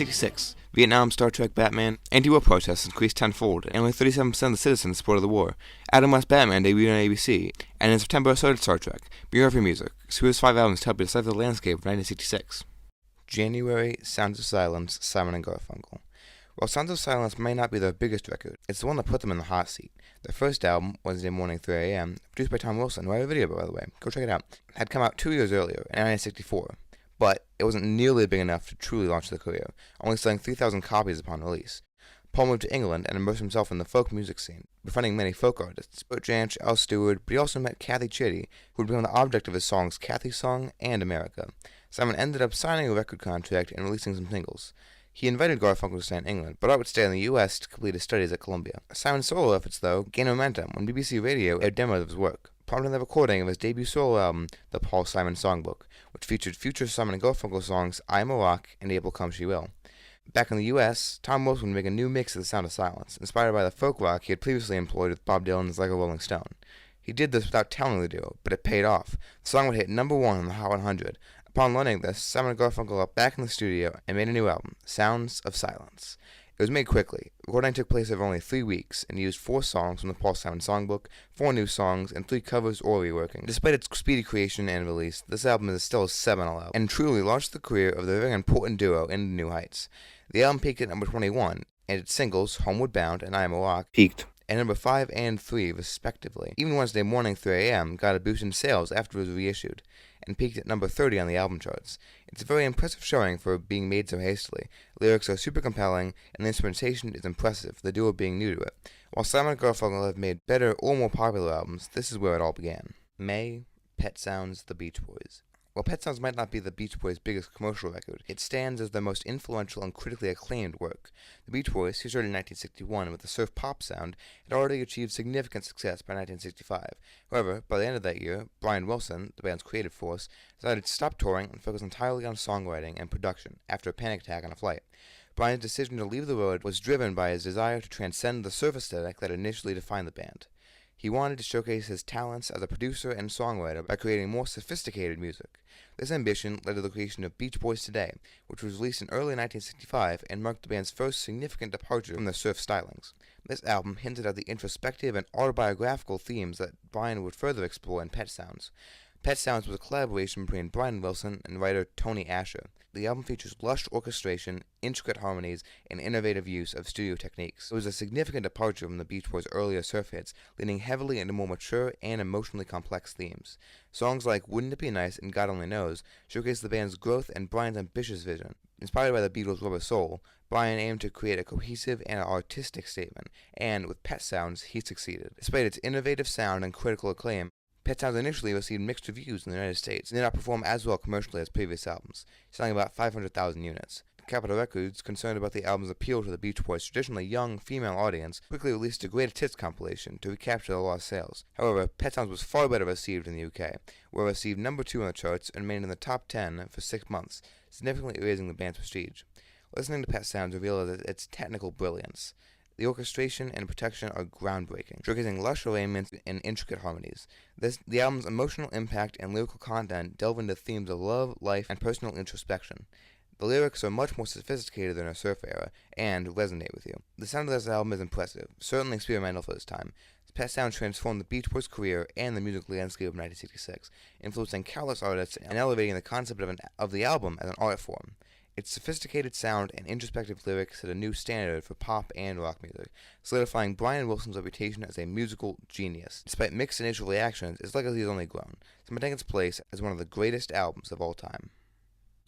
1986, Vietnam, Star Trek, Batman, anti-war protests increased tenfold, and only 37% of the citizens supported the war. Adam West Batman debuted on ABC, and in September so did Star Trek. Biography music. Series 5 albums to help you decipher the landscape of 1966. January, Sounds of Silence, Simon and Garfunkel. While Sounds of Silence may not be their biggest record, it's the one that put them in the hot seat. Their first album, Wednesday Morning 3 a.m., produced by Tom Wilson, who I have a video by the way, go check it out, had come out 2 years earlier, in 1964. But it wasn't nearly big enough to truly launch their career, only selling 3,000 copies upon release. Paul moved to England and immersed himself in the folk music scene, befriending many folk artists, Bert Jansch, Al Stewart, but he also met Kathy Chitty, who would become the object of his songs Kathy's Song and America. Simon ended up signing a record contract and releasing some singles. He invited Garfunkel to stay in England, but Art would stay in the U.S. to complete his studies at Columbia. Simon's solo efforts, though, gained momentum when BBC Radio aired demos of his work, prompting the recording of his debut solo album, The Paul Simon Songbook, which featured future Simon and Garfunkel songs I Am a Rock and April Come She Will. Back in the U.S., Tom Wilson would make a new mix of The Sound of Silence, inspired by the folk rock he had previously employed with Bob Dylan's Like a Rolling Stone. He did this without telling the duo, but it paid off. The song would hit number 1 on the Hot 100. Upon learning this, Simon and Garfunkel got back in the studio and made a new album, Sounds of Silence. It was made quickly. Recording took place over only 3 weeks, and used 4 songs from the Paul Simon Songbook, 4 new songs, and 3 covers or reworking. Despite its speedy creation and release, this album is still a seminal album, and truly launched the career of the very important duo into new heights. The album peaked at number 21, and its singles, Homeward Bound and I Am a Rock, peaked at number 5 and 3, respectively. Even Wednesday Morning 3 a.m. got a boost in sales after it was reissued, and peaked at number 30 on the album charts. It's a very impressive showing for being made so hastily. Lyrics are super compelling, and the instrumentation is impressive, the duo being new to it. While Simon and Garfunkel have made better or more popular albums, this is where it all began. May, Pet Sounds, The Beach Boys. While Pet Sounds might not be the Beach Boys' biggest commercial record, it stands as their most influential and critically acclaimed work. The Beach Boys, who started in 1961 with a surf pop sound, had already achieved significant success by 1965. However, by the end of that year, Brian Wilson, the band's creative force, decided to stop touring and focus entirely on songwriting and production after a panic attack on a flight. Brian's decision to leave the road was driven by his desire to transcend the surf aesthetic that initially defined the band. He wanted to showcase his talents as a producer and songwriter by creating more sophisticated music. This ambition led to the creation of Beach Boys Today, which was released in early 1965 and marked the band's first significant departure from their surf stylings. This album hinted at the introspective and autobiographical themes that Brian would further explore in Pet Sounds. Pet Sounds was a collaboration between Brian Wilson and writer Tony Asher. The album features lush orchestration, intricate harmonies, and innovative use of studio techniques. It was a significant departure from the Beach Boys' earlier surf hits, leaning heavily into more mature and emotionally complex themes. Songs like Wouldn't It Be Nice and God Only Knows showcase the band's growth and Brian's ambitious vision. Inspired by the Beatles' Rubber Soul, Brian aimed to create a cohesive and artistic statement, and with Pet Sounds, he succeeded. Despite its innovative sound and critical acclaim, Pet Sounds initially received mixed reviews in the United States and did not perform as well commercially as previous albums, selling about 500,000 units. Capitol Records, concerned about the album's appeal to the Beach Boys' traditionally young female audience, quickly released a Greatest Hits compilation to recapture the lost sales. However, Pet Sounds was far better received in the UK, where it received number 2 on the charts and remained in the top 10 for 6 months, significantly raising the band's prestige. Listening to Pet Sounds revealed its technical brilliance. The orchestration and production are groundbreaking, showcasing lush arrangements and intricate harmonies. The album's emotional impact and lyrical content delve into themes of love, life, and personal introspection. The lyrics are much more sophisticated than a surf era, and resonate with you. The sound of this album is impressive, certainly experimental for its time. Pet Sounds transformed the Beach Boys' career and the music landscape of 1966, influencing countless artists and elevating the concept of the album as an art form. Its sophisticated sound and introspective lyrics set a new standard for pop and rock music, solidifying Brian Wilson's reputation as a musical genius. Despite mixed initial reactions, its legacy has only grown, cementing its place as one of the greatest albums of all time.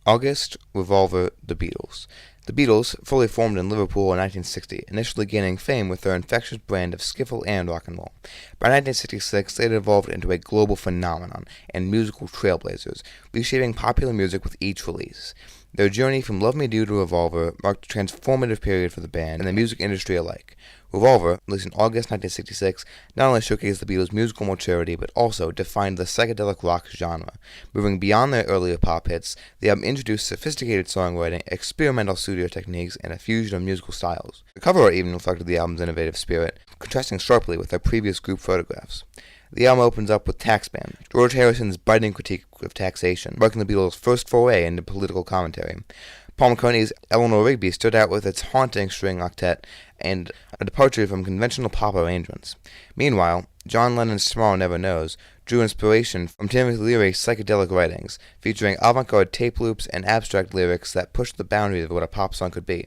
August, Revolver, The Beatles. The Beatles, fully formed in Liverpool in 1960, initially gaining fame with their infectious brand of skiffle and rock and roll. By 1966, they had evolved into a global phenomenon and musical trailblazers, reshaping popular music with each release. Their journey from Love Me Do to Revolver marked a transformative period for the band and the music industry alike. Revolver, released in August 1966, not only showcased the Beatles' musical maturity, but also defined the psychedelic rock genre. Moving beyond their earlier pop hits, the album introduced sophisticated songwriting, experimental studio techniques, and a fusion of musical styles. The cover art even reflected the album's innovative spirit, contrasting sharply with their previous group photographs. The album opens up with Taxman, George Harrison's biting critique of taxation, marking the Beatles' first foray into political commentary. Paul McCartney's Eleanor Rigby stood out with its haunting string octet and a departure from conventional pop arrangements. Meanwhile, John Lennon's Tomorrow Never Knows drew inspiration from Timothy Leary's psychedelic writings, featuring avant-garde tape loops and abstract lyrics that pushed the boundaries of what a pop song could be.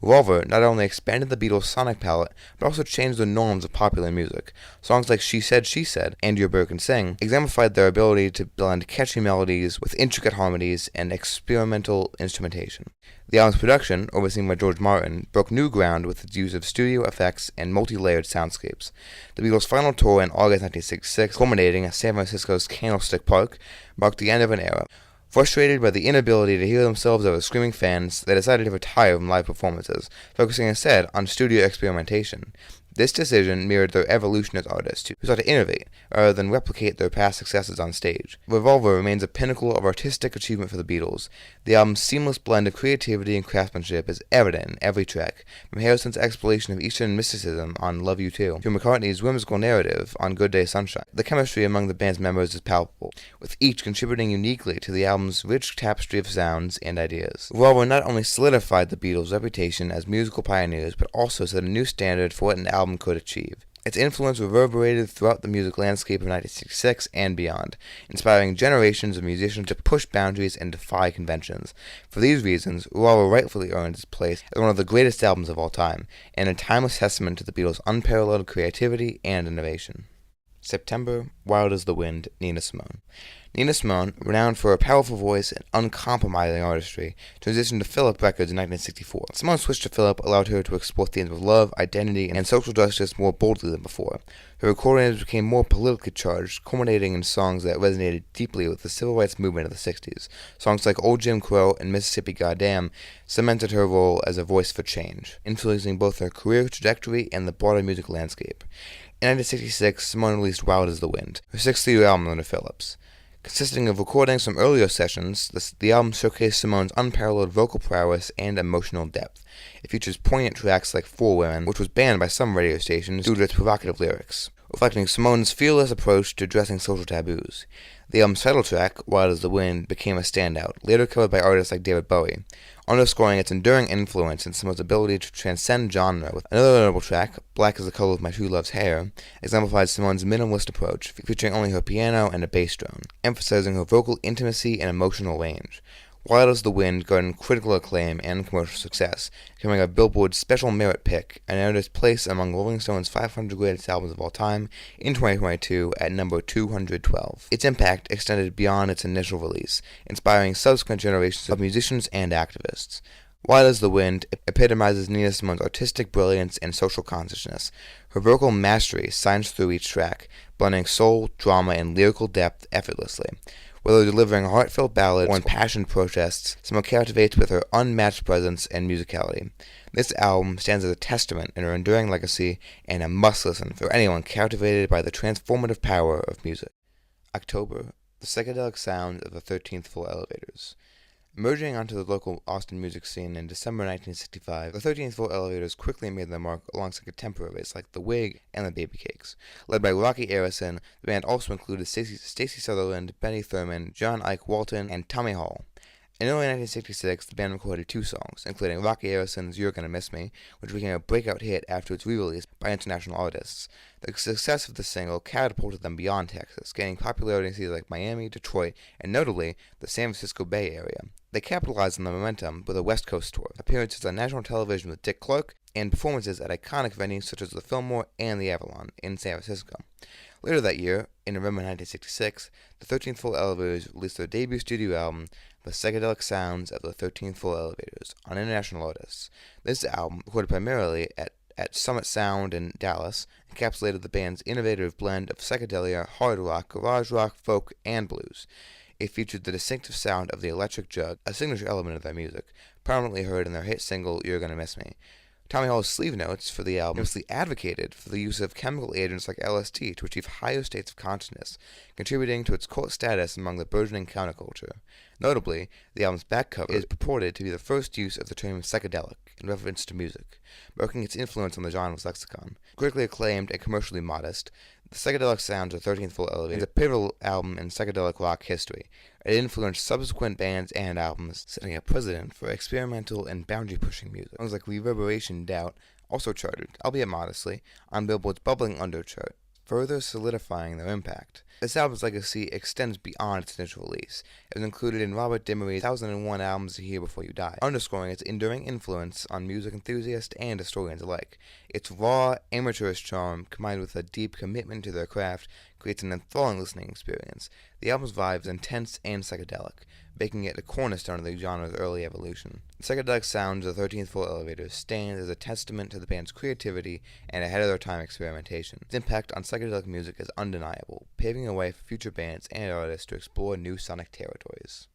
Revolver not only expanded the Beatles' sonic palette, but also changed the norms of popular music. Songs like She Said, and Your Bird Can Sing exemplified their ability to blend catchy melodies with intricate harmonies and experimental instrumentation. The album's production, overseen by George Martin, broke new ground with its use of studio effects and multi-layered soundscapes. The Beatles' final tour in August 1966, culminating at San Francisco's Candlestick Park, marked the end of an era. Frustrated by the inability to hear themselves over screaming fans, they decided to retire from live performances, focusing instead on studio experimentation. This decision mirrored their evolution as artists, who sought to innovate, rather than replicate their past successes on stage. Revolver remains a pinnacle of artistic achievement for the Beatles. The album's seamless blend of creativity and craftsmanship is evident in every track, from Harrison's exploration of Eastern mysticism on Love You Too, to McCartney's whimsical narrative on Good Day Sunshine. The chemistry among the band's members is palpable, with each contributing uniquely to the album's rich tapestry of sounds and ideas. Revolver not only solidified the Beatles' reputation as musical pioneers, but also set a new standard for what an album could achieve. Its influence reverberated throughout the music landscape of 1966 and beyond, inspiring generations of musicians to push boundaries and defy conventions. For these reasons, Revolver rightfully earned its place as one of the greatest albums of all time, and a timeless testament to the Beatles' unparalleled creativity and innovation. September, Wild as the Wind, Nina Simone. Nina Simone, renowned for her powerful voice and uncompromising artistry, transitioned to Philip Records in 1964. Simone's switch to Philip allowed her to explore themes of love, identity, and social justice more boldly than before. Her recordings became more politically charged, culminating in songs that resonated deeply with the civil rights movement of the 60s. Songs like Old Jim Crow and Mississippi Goddam cemented her role as a voice for change, influencing both her career trajectory and the broader music landscape. In 1966, Simone released Wild as the Wind, her sixth studio album under Phillips. Consisting of recordings from earlier sessions, the album showcased Simone's unparalleled vocal prowess and emotional depth. It features poignant tracks like For Women, which was banned by some radio stations due to its provocative lyrics, reflecting Simone's fearless approach to addressing social taboos. The album's title track, Wild as the Wind, became a standout, later covered by artists like David Bowie, underscoring its enduring influence and Simone's ability to transcend genre. With another notable track, Black as the Color of My True Love's Hair, exemplified Simone's minimalist approach, featuring only her piano and a bass drum, emphasizing her vocal intimacy and emotional range. Wild as the Wind garnered critical acclaim and commercial success, becoming a Billboard Special Merit Pick and earned its place among Rolling Stone's 500 Greatest Albums of All Time in 2022 at number 212. Its impact extended beyond its initial release, inspiring subsequent generations of musicians and activists. Wild as the Wind epitomizes Nina Simone's artistic brilliance and social consciousness. Her vocal mastery shines through each track, blending soul, drama, and lyrical depth effortlessly. Whether delivering a heartfelt ballad or impassioned protests, Simone captivates with her unmatched presence and musicality. This album stands as a testament in her enduring legacy and a must-listen for anyone captivated by the transformative power of music. October, the psychedelic sound of the 13th Floor Elevators. Emerging onto the local Austin music scene in December 1965, the 13th Floor Elevators quickly made their mark alongside contemporaries like The Wig and the Baby Cakes. Led by Rocky Harrison, the band also included Stacey Sutherland, Benny Thurman, John Ike Walton, and Tommy Hall. In early 1966, the band recorded 2 songs, including Rocky Harrison's You're Gonna Miss Me, which became a breakout hit after its re-release by international artists. The success of the single catapulted them beyond Texas, gaining popularity in cities like Miami, Detroit, and notably, the San Francisco Bay Area. They capitalized on the momentum with a West Coast tour, appearances on national television with Dick Clark, and performances at iconic venues such as the Fillmore and the Avalon in San Francisco. Later that year, in November 1966, the 13th Floor Elevators released their debut studio album, The Psychedelic Sounds of the 13th Floor Elevators, on international artists. This album, recorded primarily at Summit Sound in Dallas, encapsulated the band's innovative blend of psychedelia, hard rock, garage rock, folk, and blues. It featured the distinctive sound of the electric jug, a signature element of their music, prominently heard in their hit single, You're Gonna Miss Me. Tommy Hall's sleeve notes for the album mostly advocated for the use of chemical agents like LSD to achieve higher states of consciousness, contributing to its cult status among the burgeoning counterculture. Notably, the album's back cover is purported to be the first use of the term psychedelic in reference to music, marking its influence on the genre's lexicon. Critically acclaimed and commercially modest, The Psychedelic Sounds of 13th Floor Elevators is a pivotal album in psychedelic rock history, It influenced subsequent bands and albums, setting a precedent for experimental and boundary-pushing music. Songs like Reverberation Doubt also charted, albeit modestly, on Billboard's Bubbling Under chart, further solidifying their impact. This album's legacy extends beyond its initial release. It was included in Robert Dimery's 2001 albums A Year Before You Die, underscoring its enduring influence on music enthusiasts and historians alike. Its raw, amateurish charm, combined with a deep commitment to their craft, creates an enthralling listening experience. The album's vibe is intense and psychedelic, making it a cornerstone of the genre's early evolution. The psychedelic sounds of the 13th Floor Elevators stand as a testament to the band's creativity and ahead-of-their-time experimentation. Its impact on psychedelic music is undeniable, paving a way for future bands and artists to explore new sonic territories.